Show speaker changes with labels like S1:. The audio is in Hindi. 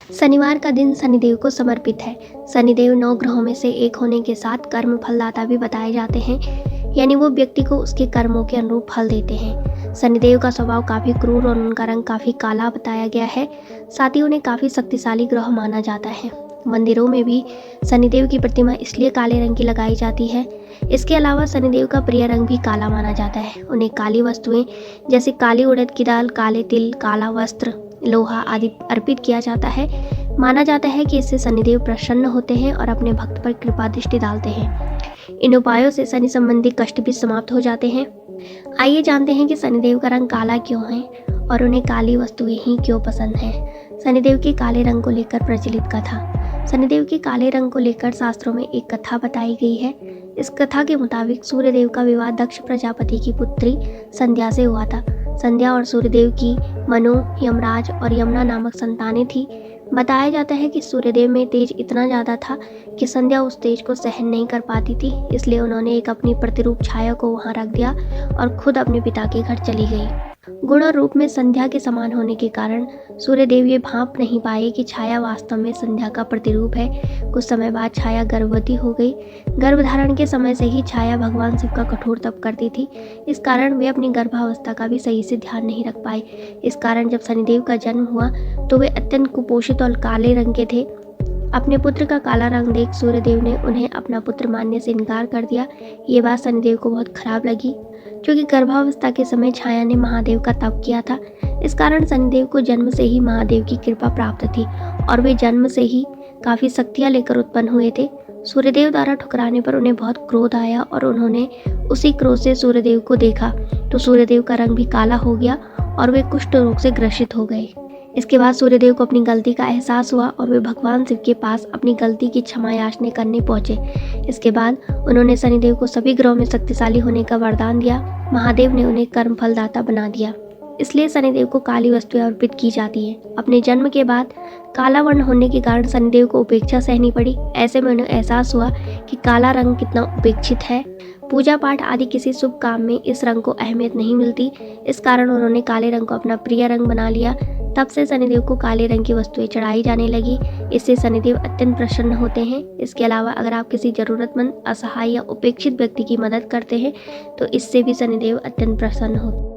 S1: शनिवार का दिन शनिदेव को समर्पित है। शनिदेव 9 ग्रहों में से एक होने के साथ कर्म फलदाता भी बताए जाते हैं, यानी वो व्यक्ति को उसके कर्मों के अनुरूप फल देते हैं। शनिदेव का स्वभाव काफ़ी क्रूर और उनका रंग काफ़ी काला बताया गया है। साथ ही उन्हें काफ़ी शक्तिशाली ग्रह माना जाता है। मंदिरों में भी शनिदेव की प्रतिमा इसलिए काले रंग की लगाई जाती है। इसके अलावा शनिदेव का प्रिय रंग भी काला माना जाता है। उन्हें काली वस्तुएं जैसे काली उड़द की दाल, काले तिल, काला वस्त्र, लोहा आदि अर्पित किया जाता है। माना जाता है कि इससे शनिदेव प्रसन्न होते हैं और अपने भक्त पर कृपा दृष्टि डालते हैं। इन उपायों से शनि संबंधी कष्ट भी समाप्त हो जाते हैं। आइए जानते हैं कि शनिदेव का रंग काला क्यों है और उन्हें काली वस्तुएं ही क्यों पसंद है। शनिदेव के काले रंग को लेकर प्रचलित कथा। शनिदेव के काले रंग को लेकर शास्त्रों में एक कथा बताई गई है। इस कथा के मुताबिक सूर्यदेव का विवाह दक्ष प्रजापति की पुत्री संध्या से हुआ था। संध्या और सूर्यदेव की मनु, यमराज और यमुना नामक संतानें थी। बताया जाता है कि सूर्यदेव में तेज इतना ज़्यादा था कि संध्या उस तेज को सहन नहीं कर पाती थी, इसलिए उन्होंने एक अपनी प्रतिरूप छाया को वहां रख दिया और खुद अपने पिता के घर चली गई। गुण और रूप में संध्या के समान होने के कारण सूर्यदेव ये भांप नहीं पाए कि छाया वास्तव में संध्या का प्रतिरूप है। कुछ समय बाद छाया गर्भवती हो गई। गर्भधारण के समय से ही छाया भगवान शिव का कठोर तप करती थी। इस कारण वे अपनी गर्भावस्था का भी सही से ध्यान नहीं रख पाए। इस कारण जब शनिदेव का जन्म हुआ तो वे अत्यंत कुपोषित और काले रंग के थे। अपने पुत्र का काला रंग देख सूर्यदेव ने उन्हें अपना पुत्र मानने से इनकार कर दिया। ये बात शनिदेव को बहुत खराब लगी, क्योंकि गर्भावस्था के समय छाया ने महादेव का तप किया था। इस कारण शनिदेव को जन्म से ही महादेव की कृपा प्राप्त थी और वे जन्म से ही काफ़ी शक्तियाँ लेकर उत्पन्न हुए थे। सूर्यदेव द्वारा ठुकराने पर उन्हें बहुत क्रोध आया और उन्होंने उसी क्रोध से सूर्यदेव को देखा तो सूर्यदेव का रंग भी काला हो गया और वे कुष्ठ रोग से ग्रसित हो गए। इसके बाद सूर्यदेव को अपनी गलती का एहसास हुआ और वे भगवान शिव के पास अपनी गलती की क्षमा याचना करने पहुंचे। इसके बाद उन्होंने शनिदेव को सभी ग्रहों में शक्तिशाली होने का वरदान दिया। महादेव ने उन्हें कर्म फलदाता बना दिया, इसलिए शनिदेव को काली वस्तुएं अर्पित की जाती है। अपने जन्म के बाद काला वर्ण होने के कारण शनिदेव को उपेक्षा सहनी पड़ी। ऐसे में उन्हें एहसास हुआ कि काला रंग कितना उपेक्षित है। पूजा पाठ आदि किसी शुभ काम में इस रंग को अहमियत नहीं मिलती। इस कारण उन्होंने काले रंग को अपना प्रिय रंग बना लिया। तब से शनिदेव को काले रंग की वस्तुएं चढ़ाई जाने लगी। इससे शनिदेव अत्यंत प्रसन्न होते हैं। इसके अलावा अगर आप किसी जरूरतमंद, असहाय या उपेक्षित व्यक्ति की मदद करते हैं तो इससे भी शनिदेव अत्यंत प्रसन्न होते हैं।